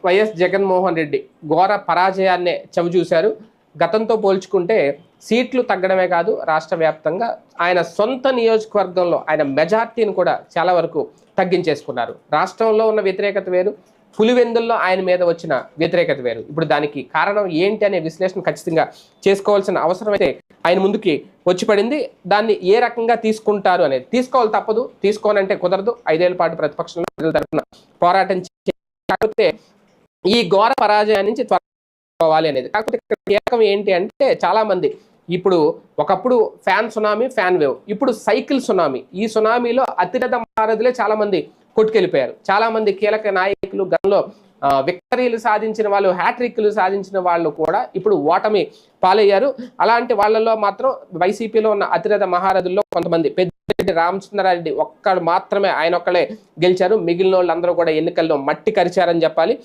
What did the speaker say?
YS Jaganmohan Reddy ఘోర పరాజయాన్నే చవిచూశారు. గతంతో పోల్చుకుంటే సీట్లు తగ్గడమే కాదు, రాష్ట్ర వ్యాప్తంగా ఆయన సొంత నియోజకవర్గంలో ఆయన మెజార్టీని కూడా చాలా వరకు తగ్గించేసుకున్నారు. రాష్ట్రంలో ఉన్న వ్యతిరేకత వేరు, పులివెందుల్లో ఆయన మీద వచ్చిన వ్యతిరేకత వేరు. ఇప్పుడు దానికి కారణం ఏంటి అనే విశ్లేషణ ఖచ్చితంగా చేసుకోవాల్సిన అవసరం అయితే ఆయన ముందుకి వచ్చి పడింది. దాన్ని ఏ రకంగా తీసుకుంటారు అనేది తీసుకోవాలి, తప్పదు. తీసుకోనంటే కుదరదు. 5 ఏళ్ల పాటు ప్రతిపక్షంలో ప్రజల తరఫున పోరాటం కాకపోతే ఈ ఘోర పరాజయం నుంచి త్వరవాలి అనేది. కాకపోతే ఇక్కడ కీలకం ఏంటి అంటే చాలా మంది ఇప్పుడు ఒకప్పుడు ఫ్యాన్ సునామీ, ఫ్యాన్ వేవ్, ఇప్పుడు సైకిల్ సునామీ. ఈ సునామీలో అతిరథ మహారథులే చాలా మంది కొట్టుకెళ్ళిపోయారు. చాలా మంది కీలక నాయకులు గతంలో విక్టరీలు సాధించిన వాళ్ళు, హ్యాట్రిక్లు సాధించిన వాళ్ళు కూడా ఇప్పుడు ఓటమి పాలయ్యారు. అలాంటి వాళ్ళలో మాత్రం వైసీపీలో ఉన్న అతిరథ మహారథుల్లో కొంతమంది, పెద్దిరెడ్డి రామచంద్రారెడ్డి ఒక్కడు మాత్రమే, ఆయన ఒక్కడే గెలిచారు. మిగిలిన వాళ్ళందరూ కూడా ఎన్నికల్లో మట్టి కరిచారని చెప్పాలి.